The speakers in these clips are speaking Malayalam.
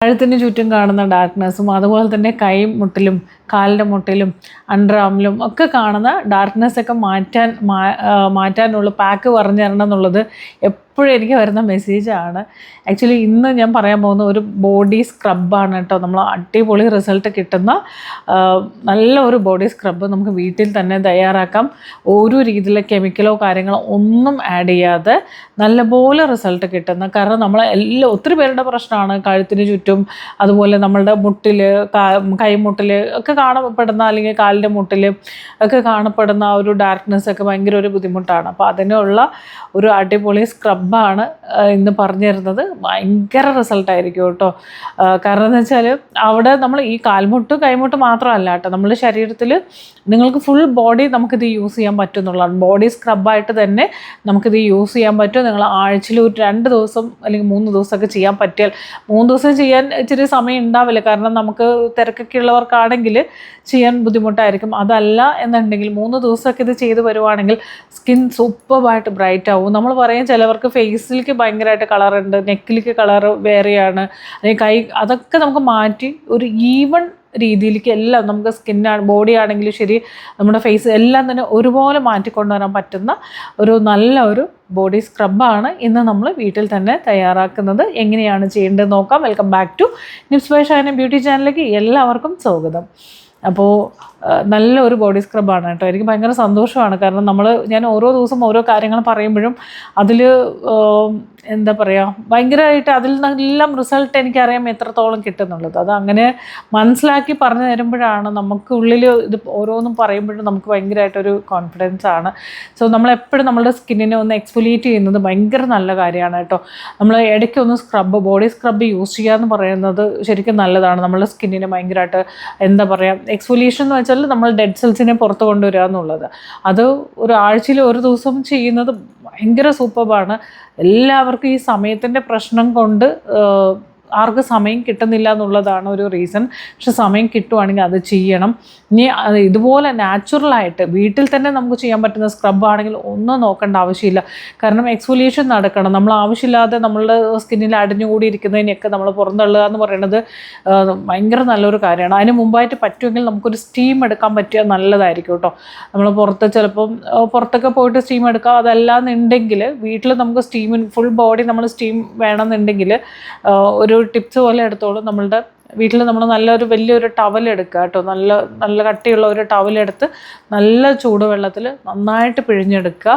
കഴുത്തിന് ചുറ്റും കാണുന്ന ഡാർക്ക്നെസ്സും അതുപോലെ തന്നെ കൈ മുട്ടിലും കാലിൻ്റെ മുട്ടിലും അണ്ടർ ആമിലും ഒക്കെ കാണുന്ന ഡാർക്ക്നെസ്സൊക്കെ മാറ്റാനുള്ള പാക്ക് പറഞ്ഞു തരണം എന്നുള്ളത് എപ്പോഴും എനിക്ക് വരുന്ന മെസ്സേജാണ്. ആക്ച്വലി ഇന്ന് ഞാൻ പറയാൻ പോകുന്ന ഒരു ബോഡി സ്ക്രബാണ് കേട്ടോ. നമ്മൾ അടിപൊളി റിസൾട്ട് കിട്ടുന്ന നല്ല ഒരു ബോഡി സ്ക്രബ് നമുക്ക് വീട്ടിൽ തന്നെ തയ്യാറാക്കാം. ഒരു രീതിയിലെ കെമിക്കലോ കാര്യങ്ങളോ ഒന്നും ആഡ് ചെയ്യാതെ നല്ലപോലെ റിസൾട്ട് കിട്ടുന്ന, കാരണം ഒത്തിരി പേരുടെ പ്രശ്നമാണ് കഴുത്തിന് ചുറ്റും അതുപോലെ നമ്മളുടെ മുട്ടിൽ കൈമുട്ടിൽ ഒക്കെ കാണപ്പെടുന്ന, അല്ലെങ്കിൽ കാലിൻ്റെ മുട്ടിൽ ഒക്കെ കാണപ്പെടുന്ന ഒരു ഡാർക്ക്നെസ് ഒക്കെ ഭയങ്കര ഒരു ബുദ്ധിമുട്ടാണ്. അപ്പോൾ അതിനുള്ള ഒരു അടിപൊളി സ്ക്രബാണ് ഇന്ന് പറഞ്ഞു തരുന്നത്. ഭയങ്കര റിസൾട്ടായിരിക്കും കേട്ടോ. കാരണം എന്ന് വെച്ചാൽ അവിടെ നമ്മൾ ഈ കാൽമുട്ട് കൈമുട്ട് മാത്രമല്ല കേട്ടോ, നമ്മുടെ ശരീരത്തിൽ നിങ്ങൾക്ക് ഫുൾ ബോഡി നമുക്കിത് യൂസ് ചെയ്യാൻ പറ്റും എന്നുള്ളതാണ്. ബോഡി സ്ക്രബായിട്ട് തന്നെ നമുക്കിത് യൂസ് ചെയ്യാൻ പറ്റും. നിങ്ങൾ ആഴ്ചയിൽ ഒരു 2 ദിവസം അല്ലെങ്കിൽ 3 ദിവസമൊക്കെ ചെയ്യാൻ പറ്റിയാൽ, 3 ദിവസം ചെയ്യാൻ ഇച്ചിരി സമയം ഉണ്ടാവില്ല, കാരണം നമുക്ക് തിരക്കൊക്കെ ഉള്ളവർക്കാണെങ്കിൽ ചെയ്യാൻ ബുദ്ധിമുട്ടായിരിക്കും. അതല്ല എന്നുണ്ടെങ്കിൽ 3 ദിവസമൊക്കെ ഇത് ചെയ്ത് വരുവാണെങ്കിൽ സ്കിൻ സൂപ്പറായിട്ട് ബ്രൈറ്റ് ആവും. നമ്മൾ പറയും ചിലവർക്ക് ഫേസിലേക്ക് ഭയങ്കരമായിട്ട് കളറുണ്ട്, നെക്കിലേക്ക് കളർ വേറെയാണ്, അല്ലെങ്കിൽ കൈ, അതൊക്കെ നമുക്ക് മാറ്റി ഒരു ഈവൺ രീതിയിലേക്ക് എല്ലാം നമുക്ക് ബോഡി ആണെങ്കിലും ശരി, നമ്മുടെ ഫേസ് എല്ലാം തന്നെ ഒരുപോലെ മാറ്റിക്കൊണ്ടുവരാൻ പറ്റുന്ന നല്ല ഒരു ബോഡി സ്ക്രബാണ് ഇന്ന് നമ്മൾ വീട്ടിൽ തന്നെ തയ്യാറാക്കുന്നത്. എങ്ങനെയാണ് ചെയ്യേണ്ടത് നോക്കാം. Welcome back to Nips by Shaina beauty ചാനലിലേക്ക് എല്ലാവർക്കും സ്വാഗതം. അപ്പോൾ നല്ലൊരു ബോഡി സ്ക്രബാണ് കേട്ടോ. എനിക്ക് ഭയങ്കര സന്തോഷമാണ്, കാരണം ഞാൻ ഓരോ ദിവസം ഓരോ കാര്യങ്ങൾ പറയുമ്പോഴും അതിൽ എന്താ പറയുക, ഭയങ്കരമായിട്ട് അതിൽ നിന്നെല്ലാം റിസൾട്ട് എനിക്കറിയാം എത്രത്തോളം കിട്ടുന്നുള്ളത്. അത് അങ്ങനെ മനസ്സിലാക്കി പറഞ്ഞു തരുമ്പോഴാണ് നമുക്ക് ഉള്ളിൽ ഇത് ഓരോന്നും പറയുമ്പോഴും നമുക്ക് ഭയങ്കരമായിട്ടൊരു കോൺഫിഡൻസ് ആണ്. സോ നമ്മളെപ്പോഴും നമ്മുടെ സ്കിന്നിനെ ഒന്ന് എക്സ്ഫോലിയേറ്റ് ചെയ്യുന്നത് ഭയങ്കര നല്ല കാര്യമാണ് കേട്ടോ. നമ്മൾ ഇടയ്ക്കൊന്ന് ബോഡി സ്ക്രബ് യൂസ് ചെയ്യുക എന്ന് പറയുന്നത് ശരിക്കും നല്ലതാണ്. നമ്മുടെ സ്കിന്നിനെ ഭയങ്കരമായിട്ട് എന്താ പറയുക, എക്സ്ഫോലിയേഷൻ എന്ന് വെച്ചാൽ നമ്മൾ ഡെഡ് സെൽസിനെ പുറത്ത് കൊണ്ടുവരിക എന്നുള്ളത്. അത് ആഴ്ചയിൽ ഒരു ദിവസം ചെയ്യുന്നത് ഭയങ്കര സൂപ്പറാണ്. എല്ലാവർക്കും ഈ സമയത്തിൻ്റെ പ്രശ്നം കൊണ്ട് ആർക്കും സമയം കിട്ടുന്നില്ല എന്നുള്ളതാണ് ഒരു റീസൺ. പക്ഷെ സമയം കിട്ടുവാണെങ്കിൽ അത് ചെയ്യണം. ഇനി ഇതുപോലെ നാച്ചുറലായിട്ട് വീട്ടിൽ തന്നെ നമുക്ക് ചെയ്യാൻ പറ്റുന്ന സ്ക്രബാണെങ്കിൽ ഒന്നും നോക്കേണ്ട ആവശ്യമില്ല. കാരണം എക്സ്ഫോലിയേഷൻ നടക്കണം. നമ്മൾ ആവശ്യമില്ലാതെ നമ്മളുടെ സ്കിന്നിൽ അടിഞ്ഞുകൂടിയിരിക്കുന്നതിനെയൊക്കെ നമ്മൾ പുറന്തള്ളുക എന്ന് പറയുന്നത് ഭയങ്കര നല്ലൊരു കാര്യമാണ്. അതിന് മുമ്പായിട്ട് പറ്റുമെങ്കിൽ നമുക്കൊരു സ്റ്റീം എടുക്കാൻ പറ്റിയാൽ നല്ലതായിരിക്കും കേട്ടോ. നമ്മൾ പുറത്തൊക്കെ പോയിട്ട് സ്റ്റീം എടുക്കാം. അതല്ലാന്നുണ്ടെങ്കിൽ വീട്ടിൽ നമുക്ക് ഫുൾ ബോഡി നമ്മൾ സ്റ്റീം വേണമെന്നുണ്ടെങ്കിൽ ഒരു ടിപ്സ് പോലെ എടുത്തോളൂ. നമ്മളുടെ വീട്ടിൽ നമ്മൾ വലിയൊരു ടവൽ എടുക്കുക കേട്ടോ. നല്ല കട്ടിയുള്ള ഒരു ടവലെടുത്ത് നല്ല ചൂടുവെള്ളത്തിൽ നന്നായിട്ട് പിഴിഞ്ഞെടുക്കുക.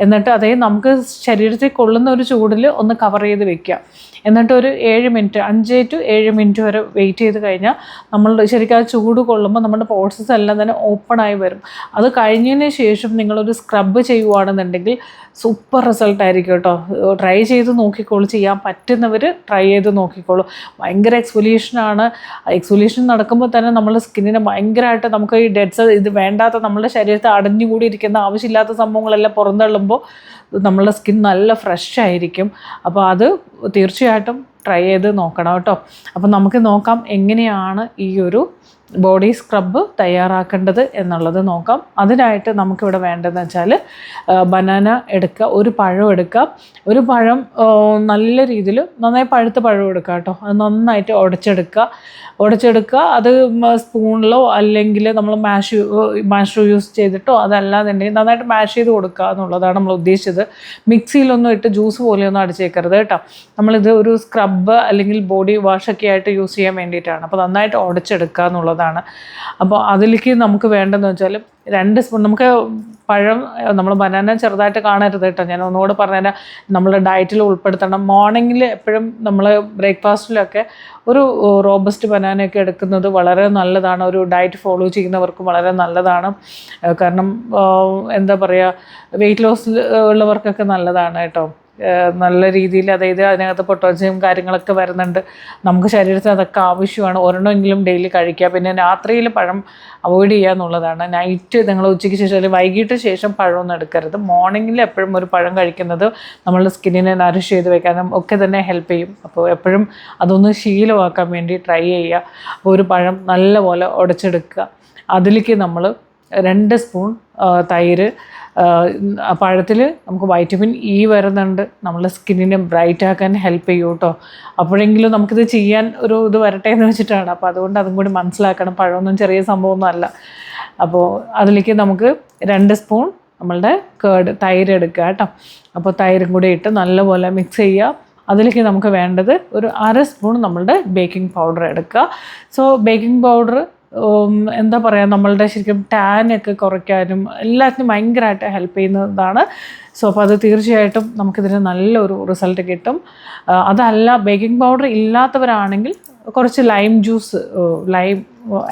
എന്നിട്ട് നമുക്ക് ശരീരത്തിൽ കൊള്ളുന്ന ഒരു ചൂടിൽ ഒന്ന് കവർ ചെയ്ത് വെക്കുക. എന്നിട്ട് ഒരു 7 മിനിറ്റ് 5 to 7 മിനിറ്റ് വരെ വെയിറ്റ് ചെയ്ത് കഴിഞ്ഞാൽ ശരിക്കും ആ ചൂട് കൊള്ളുമ്പോൾ നമ്മുടെ പോർസസ് എല്ലാം തന്നെ ഓപ്പണായി വരും. അത് കഴിഞ്ഞതിന് ശേഷം നിങ്ങളൊരു സ്ക്രബ് ചെയ്യുകയാണെന്നുണ്ടെങ്കിൽ സൂപ്പർ റിസൾട്ടായിരിക്കും കേട്ടോ. ട്രൈ ചെയ്ത് നോക്കിക്കോളൂ. ചെയ്യാൻ പറ്റുന്നവർ ട്രൈ ചെയ്ത് നോക്കിക്കോളൂ. ഭയങ്കര എക്സ്ഫോലിയേഷനാണ്. എക്സ്ഫോലിയേഷൻ നടക്കുമ്പോൾ തന്നെ നമ്മുടെ സ്കിന്നിനെ ഭയങ്കരമായിട്ട് നമുക്ക് ഈ ഇത് വേണ്ടാത്ത നമ്മുടെ ശരീരത്തിൽ അടഞ്ഞുകൂടിയിരിക്കുന്ന ആവശ്യമില്ലാത്ത സംഭവങ്ങളെല്ലാം പുറന്തള്ളുമ്പോൾ നമ്മളുടെ സ്കിൻ നല്ല ഫ്രഷ് ആയിരിക്കും. അപ്പോൾ അത് തീർച്ചയായിട്ടും ട്രൈ ചെയ്ത് നോക്കണം കേട്ടോ. അപ്പോൾ നമുക്ക് നോക്കാം എങ്ങനെയാണ് ഈ ഒരു ബോഡി സ്ക്രബ് തയ്യാറാക്കേണ്ടത് എന്നുള്ളത് നോക്കാം. അതിനായിട്ട് നമുക്കിവിടെ വേണ്ടതെന്ന് വെച്ചാൽ ബനാന എടുക്കുക, ഒരു പഴം എടുക്കുക. ഒരു പഴം നല്ല രീതിയിൽ നന്നായി പഴുത്ത പഴം എടുക്കുക കേട്ടോ. അത് നന്നായിട്ട് ഉടച്ചെടുക്കുക. അത് സ്പൂണിലോ അല്ലെങ്കിൽ നമ്മൾ മാഷ് യൂസ് ചെയ്തിട്ടോ അതല്ലാന്നുണ്ടെങ്കിൽ നന്നായിട്ട് മാഷ് ചെയ്ത് കൊടുക്കുക എന്നുള്ളതാണ് നമ്മൾ ഉദ്ദേശിച്ചത്. മിക്സിയിലൊന്നും ഇട്ട് ജ്യൂസ് പോലെയൊന്നും അടിച്ചേക്കരുത് കേട്ടോ. നമ്മളിത് ഒരു സ്ക്രബ് അല്ലെങ്കിൽ ബോഡി വാഷൊക്കെ ആയിട്ട് യൂസ് ചെയ്യാൻ വേണ്ടിയിട്ടാണ്. അപ്പോൾ നന്നായിട്ട് ഉടച്ചെടുക്കുക എന്നുള്ളതാണ്. അപ്പോൾ അതിലേക്ക് നമുക്ക് വേണ്ടതെന്ന് വെച്ചാൽ 2 സ്പൂൺ നമുക്ക് പഴം, നമ്മൾ ബനാന ചെറുതായിട്ട് കാണരുത് കേട്ടോ. ഞാൻ ഒന്നുകൂടെ പറഞ്ഞുതരാം. നമ്മുടെ ഡയറ്റിൽ ഉൾപ്പെടുത്തണം. മോർണിംഗിൽ എപ്പോഴും നമ്മൾ ബ്രേക്ക്ഫാസ്റ്റിലൊക്കെ ഒരു റോബസ്റ്റ് ബനാനയൊക്കെ എടുക്കുന്നത് വളരെ നല്ലതാണ്. ഒരു ഡയറ്റ് ഫോളോ ചെയ്യുന്നവർക്കും വളരെ നല്ലതാണ്. കാരണം എന്താ പറയുക, വെയിറ്റ് ലോസ് ഉള്ളവർക്കൊക്കെ നല്ലതാണ് കേട്ടോ. നല്ല രീതിയിൽ, അതായത് അതിനകത്ത് പൊട്ടാസ്യം കാര്യങ്ങളൊക്കെ വരുന്നുണ്ട്. നമുക്ക് ശരീരത്തിന് അതൊക്കെ ആവശ്യമാണ്. ഒരെണ്ണമെങ്കിലും ഡെയിലി കഴിക്കുക. പിന്നെ രാത്രിയിൽ പഴം അവോയ്ഡ് ചെയ്യുക എന്നുള്ളതാണ്. നൈറ്റ് നിങ്ങൾ ഉച്ചയ്ക്ക് ശേഷം അല്ലെങ്കിൽ വൈകിട്ട് ശേഷം പഴമൊന്നും എടുക്കരുത്. മോർണിംഗിൽ എപ്പോഴും ഒരു പഴം കഴിക്കുന്നത് നമ്മളുടെ സ്കിന്നിനെ നറിഷ് ചെയ്ത് വെക്കാനും ഒക്കെ തന്നെ ഹെൽപ്പ് ചെയ്യും. അപ്പോൾ എപ്പോഴും അതൊന്ന് ശീലമാക്കാൻ വേണ്ടി ട്രൈ ചെയ്യുക. അപ്പോൾ ഒരു പഴം നല്ലപോലെ ഉടച്ചെടുക്കുക. അതിലേക്ക് നമ്മൾ 2 സ്പൂൺ തൈര്, പഴത്തിൽ നമുക്ക് വൈറ്റമിൻ ഇ വരുന്നുണ്ട്, നമ്മളെ സ്കിന്നിനെ ബ്രൈറ്റ് ആക്കാൻ ഹെൽപ്പ് ചെയ്യും കേട്ടോ. അപ്പോഴെങ്കിലും നമുക്കിത് ചെയ്യാൻ ഒരു ഇത് വരട്ടെ എന്ന് വെച്ചിട്ടാണ്. അപ്പോൾ അതുകൊണ്ട് അതും കൂടി മനസ്സിലാക്കണം. പഴമൊന്നും ചെറിയ സംഭവമൊന്നും അല്ല. അപ്പോൾ അതിലേക്ക് നമുക്ക് 2 സ്പൂൺ നമ്മളുടെ തൈര് എടുക്കുക കേട്ടോ. അപ്പോൾ തൈരും കൂടി ഇട്ട് നല്ലപോലെ മിക്സ് ചെയ്യുക. അതിലേക്ക് നമുക്ക് വേണ്ടത് ഒരു 1/2 സ്പൂൺ നമ്മളുടെ ബേക്കിംഗ് പൗഡർ എടുക്കുക. സോ ബേക്കിംഗ് പൗഡർ എന്താ പറയുക, നമ്മളുടെ ശരിക്കും ടാനൊക്കെ കുറയ്ക്കാനും എല്ലാത്തിനും ഭയങ്കരമായിട്ട് ഹെൽപ്പ് ചെയ്യുന്നതാണ്. സോ അപ്പോൾ അത് തീർച്ചയായിട്ടും നമുക്കിതിന് നല്ലൊരു റിസൾട്ട് കിട്ടും. അതല്ല ബേക്കിംഗ് പൗഡർ ഇല്ലാത്തവരാണെങ്കിൽ കുറച്ച് ലൈം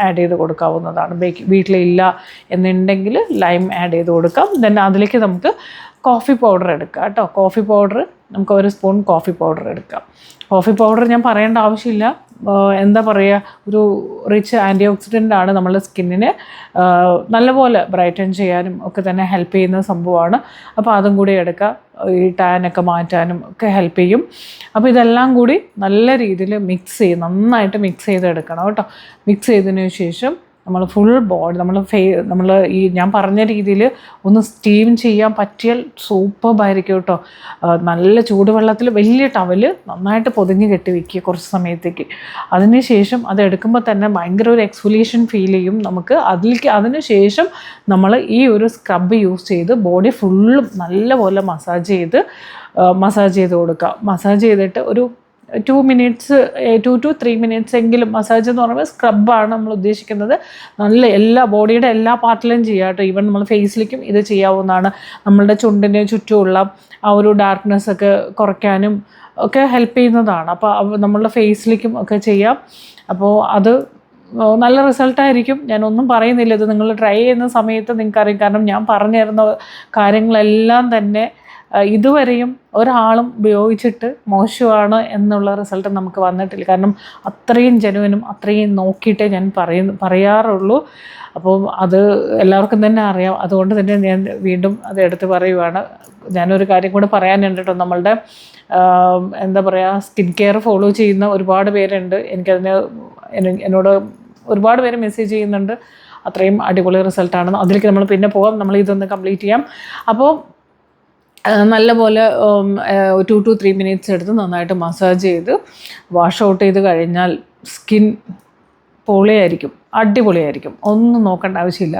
ആഡ് ചെയ്ത് കൊടുക്കാവുന്നതാണ്. വീട്ടിലില്ല എന്നുണ്ടെങ്കിൽ ലൈം ആഡ് ചെയ്ത് കൊടുക്കാം. ദെൻ അതിലേക്ക് നമുക്ക് കോഫി പൗഡർ എടുക്കാം കേട്ടോ. കോഫി പൗഡർ നമുക്ക് 1 സ്പൂൺ കോഫി പൗഡർ എടുക്കാം. കോഫി പൗഡർ ഞാൻ പറയേണ്ട ആവശ്യമില്ല, എന്താ പറയുക, ഒരു റിച്ച് ആൻറ്റി ഓക്സിഡൻ്റ് ആണ്. നമ്മളുടെ സ്കിന്നിനെ നല്ലപോലെ ബ്രൈറ്റൻ ചെയ്യാനും ഒക്കെ തന്നെ ഹെൽപ്പ് ചെയ്യുന്ന സംഭവമാണ്. അപ്പോൾ അതും കൂടി എടുക്കുക. ഈ ടാനൊക്കെ മാറ്റാനും ഒക്കെ ഹെൽപ്പ് ചെയ്യും. അപ്പോൾ ഇതെല്ലാം കൂടി നല്ല രീതിയിൽ നന്നായിട്ട് മിക്സ് ചെയ്തെടുക്കണം കേട്ടോ. മിക്സ് ചെയ്തതിന് ശേഷം നമ്മൾ ഫുൾ ബോഡി നമ്മൾ ഈ ഞാൻ പറഞ്ഞ രീതിയിൽ ഒന്ന് സ്റ്റീം ചെയ്യാൻ പറ്റിയാൽ സൂപ്പർബായിരിക്കും കേട്ടോ. നല്ല ചൂടുവെള്ളത്തിൽ വലിയ ടവൽ നന്നായിട്ട് പൊതിഞ്ഞ് കെട്ടി വയ്ക്കുക കുറച്ച് സമയത്തേക്ക്. അതിന് ശേഷം അത് എടുക്കുമ്പോൾ തന്നെ ഭയങ്കര ഒരു എക്സ്ഫോലിയേഷൻ ഫീൽ ചെയ്യും നമുക്ക്. അതിന് ശേഷം നമ്മൾ ഈ ഒരു സ്ക്രബ് യൂസ് ചെയ്ത് ബോഡി ഫുള്ളും നല്ലപോലെ മസാജ് ചെയ്ത് കൊടുക്കുക. മസാജ് ചെയ്തിട്ട് ഒരു 2 to 3 മിനിറ്റ്സ് എങ്കിലും. മസാജ് എന്ന് പറയുമ്പോൾ സ്ക്രബാണ് നമ്മൾ ഉദ്ദേശിക്കുന്നത്. നല്ല ബോഡിയുടെ എല്ലാ പാർട്ടിലും ചെയ്യാം കേട്ടോ. ഈവൻ നമ്മൾ ഫേസിലേക്കും ഇത് ചെയ്യാവുന്നതാണ്. നമ്മളുടെ ചുണ്ടിന് ചുറ്റുമുള്ള ആ ഒരു ഡാർക്ക്നെസ് ഒക്കെ കുറയ്ക്കാനും ഒക്കെ ഹെൽപ്പ് ചെയ്യുന്നതാണ്. അപ്പോൾ നമ്മളുടെ ഫേസിലേക്കും ഒക്കെ ചെയ്യാം. അപ്പോൾ അത് നല്ല റിസൾട്ടായിരിക്കും. ഞാനൊന്നും പറയുന്നില്ല, ഇത് നിങ്ങൾ ട്രൈ ചെയ്യുന്ന സമയത്ത് നിങ്ങൾക്കറിയാം. കാരണം ഞാൻ പറഞ്ഞു തരുന്ന കാര്യങ്ങളെല്ലാം തന്നെ ഇതുവരെയും ഒരാളും ഉപയോഗിച്ചിട്ട് മോശമാണ് എന്നുള്ള റിസൾട്ട് നമുക്ക് വന്നിട്ടില്ല. കാരണം അത്രയും ജനുവിനും അത്രയും നോക്കിയിട്ടേ ഞാൻ പറയാറുള്ളൂ. അപ്പോൾ അത് എല്ലാവർക്കും തന്നെ അറിയാം. അതുകൊണ്ട് തന്നെ ഞാൻ വീണ്ടും അത് എടുത്ത് പറയുവാണ്. ഞാനൊരു കാര്യം കൂടെ പറയാനുണ്ട് കേട്ടോ. നമ്മളുടെ എന്താ പറയുക, സ്കിൻ കെയർ ഫോളോ ചെയ്യുന്ന ഒരുപാട് പേരുണ്ട്. എന്നോട് ഒരുപാട് പേര് മെസ്സേജ് ചെയ്യുന്നുണ്ട്. അത്രയും അടിപൊളി റിസൾട്ടാണ്. അതിലേക്ക് നമ്മൾ പിന്നെ പോകാം. നമ്മൾ ഇതൊന്ന് കംപ്ലീറ്റ് ചെയ്യാം. അപ്പോൾ നല്ലപോലെ 2 to 3 മിനിറ്റ്സ് എടുത്ത് നന്നായിട്ട് മസാജ് ചെയ്ത് വാഷ് ഔട്ട് ചെയ്ത് കഴിഞ്ഞാൽ സ്കിൻ പൊളിയായിരിക്കും, അടിപൊളിയായിരിക്കും. ഒന്നും നോക്കേണ്ട ആവശ്യമില്ല.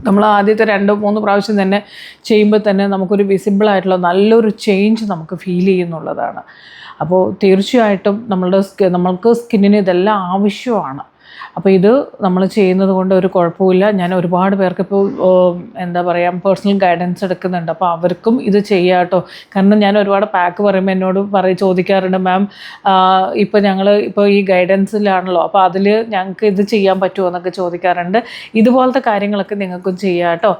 നമ്മൾ ആദ്യത്തെ 2-3 പ്രാവശ്യം തന്നെ ചെയ്യുമ്പോൾ തന്നെ നമുക്കൊരു വിസിബിളായിട്ടുള്ള നല്ലൊരു ചേഞ്ച് നമുക്ക് ഫീൽ ചെയ്യുന്നുള്ളതാണ്. അപ്പോൾ തീർച്ചയായിട്ടും നമ്മൾക്ക് സ്കിന്നിന് ഇതെല്ലാം ആവശ്യമാണ്. അപ്പോൾ ഇത് നമ്മൾ ചെയ്യുന്നത് കൊണ്ട് ഒരു കുഴപ്പമില്ല. ഞാൻ ഒരുപാട് പേർക്ക് ഇപ്പോൾ എന്താ പറയുക പേഴ്സണൽ ഗൈഡൻസ് എടുക്കുന്നുണ്ട്. അപ്പോൾ അവർക്കും ഇത് ചെയ്യാം കേട്ടോ. കാരണം ഞാൻ ഒരുപാട് പാക്ക് പറയുമ്പോൾ എന്നോട് ചോദിക്കാറുണ്ട്, മാം ഇപ്പോൾ ഈ ഗൈഡൻസിലാണല്ലോ, അപ്പോൾ അതിൽ ഞങ്ങൾക്ക് ഇത് ചെയ്യാൻ പറ്റുമോ എന്നൊക്കെ ചോദിക്കാറുണ്ട്. ഇതുപോലത്തെ കാര്യങ്ങളൊക്കെ നിങ്ങൾക്കും ചെയ്യാം കേട്ടോ.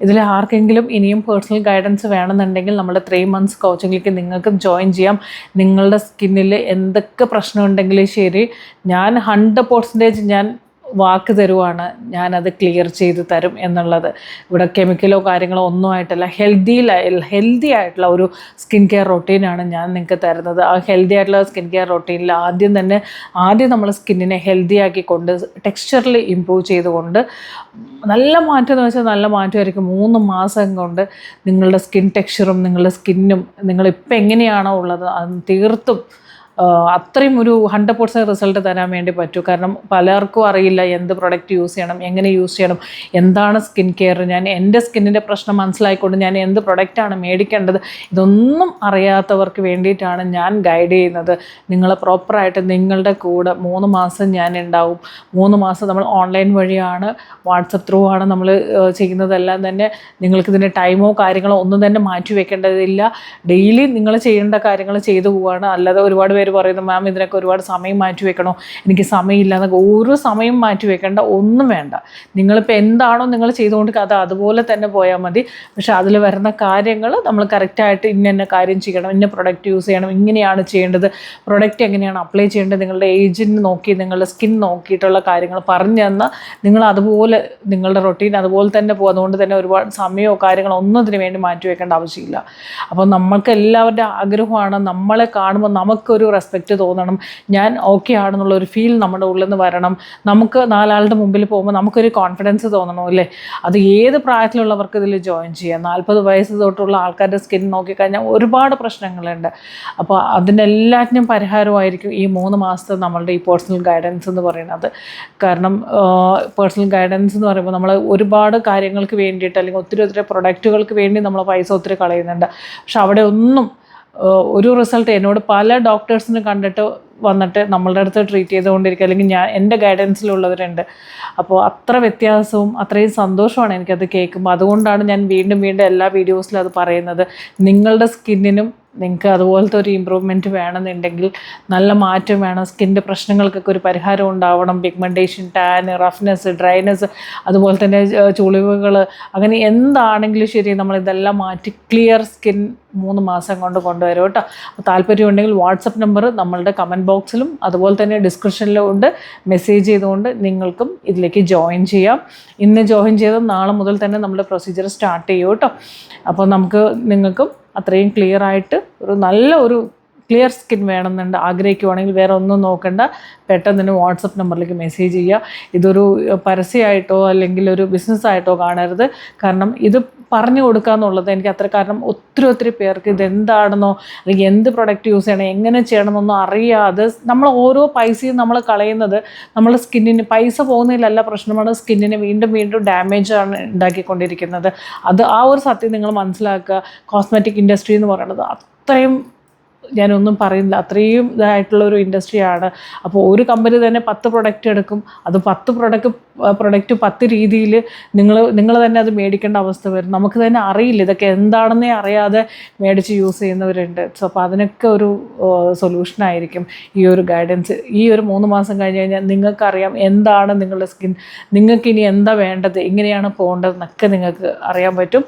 ഇതിൽ ആർക്കെങ്കിലും ഇനിയും പേഴ്സണൽ ഗൈഡൻസ് വേണമെന്നുണ്ടെങ്കിൽ നമ്മുടെ 3 months കോച്ചിങ്ങിലേക്ക് നിങ്ങൾക്കും ജോയിൻ ചെയ്യാം. നിങ്ങളുടെ സ്കിന്നിൽ എന്തൊക്കെ പ്രശ്നമുണ്ടെങ്കിലും ശരി, ഞാൻ 100% ഞാൻ വാക്ക് തരുവാണ്, ഞാനത് ക്ലിയർ ചെയ്ത് തരും എന്നുള്ളത്. ഇവിടെ കെമിക്കലോ കാര്യങ്ങളോ ഒന്നും ആയിട്ടല്ല, ഹെൽത്തി ആയിട്ടുള്ള ഒരു സ്കിൻ കെയർ റൊട്ടീനാണ് ഞാൻ നിങ്ങൾക്ക് തരുന്നത്. ആ ഹെൽത്തി ആയിട്ടുള്ള സ്കിൻ കെയർ റൊട്ടീനിൽ ആദ്യം നമ്മൾ സ്കിന്നിനെ ഹെൽത്തി ആക്കിക്കൊണ്ട് ടെക്സ്ചറിൽ ഇമ്പ്രൂവ് ചെയ്തുകൊണ്ട് നല്ല മാറ്റം എന്ന് വെച്ചാൽ നല്ല മാറ്റമായിരിക്കും. 3 മാസം കൊണ്ട് നിങ്ങളുടെ സ്കിൻ ടെക്സ്ചറും നിങ്ങളുടെ സ്കിന്നും നിങ്ങളിപ്പോൾ എങ്ങനെയാണോ ഉള്ളത് അത് തീർത്തും അത്രയും ഒരു 100% റിസൾട്ട് തരാൻ വേണ്ടി പറ്റൂ. കാരണം പലർക്കും അറിയില്ല എന്ത് പ്രൊഡക്റ്റ് യൂസ് ചെയ്യണം, എങ്ങനെ യൂസ് ചെയ്യണം, എന്താണ് സ്കിൻ കെയർ. ഞാൻ എൻ്റെ സ്കിന്നിൻ്റെ പ്രശ്നം മനസ്സിലായിക്കൊണ്ട് ഞാൻ എന്ത് പ്രൊഡക്റ്റാണ് മേടിക്കേണ്ടത്, ഇതൊന്നും അറിയാത്തവർക്ക് വേണ്ടിയിട്ടാണ് ഞാൻ ഗൈഡ് ചെയ്യുന്നത്. നിങ്ങൾ പ്രോപ്പറായിട്ട് നിങ്ങളുടെ കൂടെ 3 മാസം ഞാൻ ഉണ്ടാവും. 3 മാസം നമ്മൾ ഓൺലൈൻ വഴിയാണ്, വാട്സപ്പ് ത്രൂ ആണ് നമ്മൾ ചെയ്യുന്നതെല്ലാം തന്നെ. നിങ്ങൾക്കിതിൻ്റെ ടൈമോ കാര്യങ്ങളോ ഒന്നും തന്നെ മാറ്റി വെക്കേണ്ടതില്ല. ഡെയിലി നിങ്ങൾ ചെയ്യേണ്ട കാര്യങ്ങൾ ചെയ്തു പോവുകയാണ്. അല്ലാതെ ഒരുപാട് പേര് പറയുന്നു, മാം ഇതിനൊക്കെ ഒരുപാട് സമയം മാറ്റി വെക്കണോ, എനിക്ക് സമയമില്ല എന്നൊക്കെ. ഒരു സമയം മാറ്റി വെക്കേണ്ട, ഒന്നും വേണ്ട. നിങ്ങളിപ്പോൾ എന്താണോ നിങ്ങൾ ചെയ്തുകൊണ്ട് അത് അതുപോലെ തന്നെ പോയാൽ മതി. പക്ഷേ അതിൽ വരുന്ന കാര്യങ്ങൾ നമ്മൾ കറക്റ്റായിട്ട് ഇന്ന കാര്യം ചെയ്യണം, ഇന്ന പ്രൊഡക്റ്റ് യൂസ് ചെയ്യണം, ഇങ്ങനെയാണ് ചെയ്യേണ്ടത്, പ്രൊഡക്റ്റ് എങ്ങനെയാണ് അപ്ലൈ ചെയ്യേണ്ടത്, നിങ്ങളുടെ ഏജിന് നോക്കി നിങ്ങളുടെ സ്കിൻ നോക്കിയിട്ടുള്ള കാര്യങ്ങൾ പറഞ്ഞു തന്നാൽ നിങ്ങൾ അതുപോലെ നിങ്ങളുടെ റൊട്ടീൻ അതുപോലെ തന്നെ പോകും. അതുകൊണ്ട് തന്നെ ഒരുപാട് സമയമോ കാര്യങ്ങളോ ഒന്നും അതിന് വേണ്ടി മാറ്റി വെക്കേണ്ട ആവശ്യമില്ല. അപ്പോൾ നമ്മൾക്ക് എല്ലാവരുടെ ആഗ്രഹമാണ് നമ്മളെ കാണുമ്പോൾ നമുക്കൊരു റെസ്പെക്റ്റ് തോന്നണം, ഞാൻ ഓക്കെ ആണെന്നുള്ള ഒരു ഫീൽ നമ്മുടെ ഉള്ളിൽ നിന്ന് വരണം. നമുക്ക് 4 ആളുടെ മുമ്പിൽ പോകുമ്പോൾ നമുക്കൊരു കോൺഫിഡൻസ് തോന്നണം അല്ലേ. അത് ഏത് പ്രായത്തിലുള്ളവർക്ക് ഇതിൽ ജോയിൻ ചെയ്യാം. 40 വയസ്സ് തൊട്ടുള്ള ആൾക്കാരുടെ സ്കിൻ നോക്കിക്കഴിഞ്ഞാൽ ഒരുപാട് പ്രശ്നങ്ങളുണ്ട്. അപ്പോൾ അതിനെല്ലാറ്റിനും പരിഹാരമായിരിക്കും ഈ 3 മാസത്തെ നമ്മളുടെ ഈ പേഴ്സണൽ ഗൈഡൻസ് എന്ന് പറയുന്നത്. കാരണം പേഴ്സണൽ ഗൈഡൻസ് എന്ന് പറയുമ്പോൾ നമ്മൾ ഒരുപാട് കാര്യങ്ങൾക്ക് വേണ്ടിയിട്ട് അല്ലെങ്കിൽ ഒത്തിരി പ്രൊഡക്റ്റുകൾക്ക് വേണ്ടി നമ്മൾ പൈസ ഒത്തിരി കളയുന്നുണ്ട്. പക്ഷെ അവിടെ ഒന്നും ഒരു റിസൾട്ട് എന്നോട് പല ഡോക്ടേഴ്സിനെ കണ്ടിട്ട് വന്നിട്ട് നമ്മളുടെ അടുത്ത് ട്രീറ്റ് ചെയ്തുകൊണ്ടിരിക്കുക, അല്ലെങ്കിൽ എൻ്റെ ഗൈഡൻസിലുള്ളവരുണ്ട്. അപ്പോൾ അത്ര വ്യത്യാസവും അത്രയും സന്തോഷമാണ് എനിക്കത് കേൾക്കുമ്പോൾ. അതുകൊണ്ടാണ് ഞാൻ വീണ്ടും എല്ലാ വീഡിയോസിലും അത് പറയുന്നത്. നിങ്ങളുടെ സ്കിന്നിനും നിങ്ങൾക്ക് അതുപോലത്തെ ഒരു ഇമ്പ്രൂവ്മെൻറ്റ് വേണമെന്നുണ്ടെങ്കിൽ, നല്ല മാറ്റം വേണം, സ്കിൻ്റെ പ്രശ്നങ്ങൾക്കൊക്കെ ഒരു പരിഹാരം ഉണ്ടാവണം, പിഗ്മെൻറ്റേഷൻ, ടാൻ, റഫ്നെസ്, ഡ്രൈനെസ്, അതുപോലെ തന്നെ ചുളിവുകൾ, അങ്ങനെ എന്താണെങ്കിലും ശരി നമ്മളിതെല്ലാം മാറ്റി ക്ലിയർ സ്കിൻ 3 മാസം കൊണ്ട് കൊണ്ടുവരും കേട്ടോ. താല്പര്യം ഉണ്ടെങ്കിൽ വാട്സപ്പ് നമ്പർ നമ്മളുടെ കമൻറ്റ് ബോക്സിലും അതുപോലെ തന്നെ ഡിസ്ക്രിപ്ഷനിലും ഉണ്ട്. മെസ്സേജ് ചെയ്തുകൊണ്ട് നിങ്ങൾക്കും ഇതിലേക്ക് ജോയിൻ ചെയ്യാം. ഇന്ന് ജോയിൻ ചെയ്ത് നാളെ മുതൽ തന്നെ നമ്മുടെ പ്രൊസീജിയർ സ്റ്റാർട്ട് ചെയ്യും കേട്ടോ. അപ്പോൾ നിങ്ങൾക്കും അത്രയും ക്ലിയർ ആയിട്ട് നല്ല ഒരു ക്ലിയർ സ്കിൻ വേണമെന്നുണ്ട് ആഗ്രഹിക്കുവാണെങ്കിൽ വേറെ ഒന്നും നോക്കണ്ട, പെട്ടെന്ന് തന്നെ വാട്സപ്പ് നമ്പറിലേക്ക് മെസ്സേജ് ചെയ്യുക. ഇതൊരു പരസ്യമായിട്ടോ അല്ലെങ്കിൽ ഒരു ബിസിനസ്സായിട്ടോ കാണരുത്. കാരണം ഇത് പറഞ്ഞു കൊടുക്കുക എന്നുള്ളത് എനിക്ക് കാരണം ഒത്തിരി പേർക്ക് ഇതെന്താണെന്നോ അല്ലെങ്കിൽ എന്ത് പ്രൊഡക്റ്റ് യൂസ് ചെയ്യണം, എങ്ങനെ ചെയ്യണമെന്നൊന്നും അറിയാതെ നമ്മൾ ഓരോ പൈസയും നമ്മൾ കളയുന്നത് നമ്മുടെ സ്കിന്നിന് പൈസ പോകുന്നതിലല്ല പ്രശ്നമാണ്, സ്കിന്നിന് വീണ്ടും ഡാമേജ് ആണ് ഉണ്ടാക്കിക്കൊണ്ടിരിക്കുന്നത്. ആ ഒരു സത്യം നിങ്ങൾ മനസ്സിലാക്കുക. കോസ്മെറ്റിക് ഇൻഡസ്ട്രി എന്ന് പറയുന്നത് അത്രയും, ഞാനൊന്നും പറയുന്നില്ല, അത്രയും ഇതായിട്ടുള്ളൊരു ഇൻഡസ്ട്രിയാണ്. അപ്പോൾ ഒരു കമ്പനി തന്നെ 10 പ്രൊഡക്റ്റ് എടുക്കും. അത് 10 പ്രൊഡക്റ്റ് 10 രീതിയിൽ നിങ്ങൾ തന്നെ അത് മേടിക്കേണ്ട അവസ്ഥ വരും. നമുക്ക് തന്നെ അറിയില്ല, ഇതൊക്കെ എന്താണെന്നേ അറിയാതെ മേടിച്ച് യൂസ് ചെയ്യുന്നവരുണ്ട്. സോ അപ്പോൾ അതിനൊക്കെ ഒരു സൊല്യൂഷനായിരിക്കും ഈ ഒരു ഗൈഡൻസ്. ഈ ഒരു 3 മാസം കഴിഞ്ഞ് കഴിഞ്ഞാൽ നിങ്ങൾക്കറിയാം എന്താണ് നിങ്ങളുടെ സ്കിൻ, നിങ്ങൾക്കിനി എന്താ വേണ്ടത്, എങ്ങനെയാണ് പോകേണ്ടതെന്നൊക്കെ നിങ്ങൾക്ക് അറിയാൻ പറ്റും.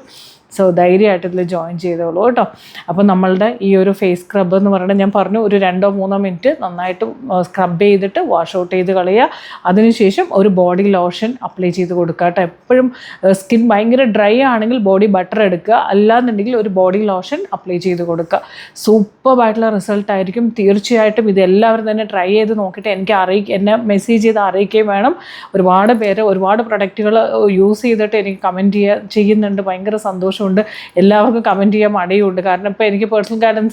സോ ധൈര്യമായിട്ട് ഇതിൽ ജോയിൻ ചെയ്തോളൂ കേട്ടോ. അപ്പോൾ നമ്മളുടെ ഈ ഒരു ഫേസ് സ്ക്രബ് എന്ന് പറയുന്നത് ഞാൻ പറഞ്ഞു, ഒരു 2-3 മിനിറ്റ് നന്നായിട്ട് സ്ക്രബ് ചെയ്തിട്ട് വാഷ് ഔട്ട് ചെയ്ത് കളയുക. അതിനുശേഷം ഒരു ബോഡി ലോഷൻ അപ്ലൈ ചെയ്ത് കൊടുക്കുക കേട്ടോ. എപ്പോഴും സ്കിൻ ഭയങ്കര ഡ്രൈ ആണെങ്കിൽ ബോഡി ബട്ടർ എടുക്കുക, അല്ലാന്നുണ്ടെങ്കിൽ ഒരു ബോഡി ലോഷൻ അപ്ലൈ ചെയ്ത് കൊടുക്കുക. സൂപ്പറായിട്ടുള്ള റിസൾട്ട് ആയിരിക്കും. തീർച്ചയായിട്ടും ഇതെല്ലാവരും തന്നെ ട്രൈ ചെയ്ത് നോക്കിയിട്ട് എന്നെ മെസ്സേജ് ചെയ്ത് അറിയിക്കുകയും വേണം. ഒരുപാട് പേര് ഒരുപാട് പ്രൊഡക്റ്റുകൾ യൂസ് ചെയ്തിട്ട് എനിക്ക് കമൻറ്റ് ചെയ്യുന്നുണ്ട്. ഭയങ്കര സന്തോഷം. എല്ലാവർക്കും കമൻറ്റ് ചെയ്യാൻ മടിയുണ്ട്. കാരണം ഇപ്പോൾ എനിക്ക് പേഴ്സണൽ ഗൈഡൻസ്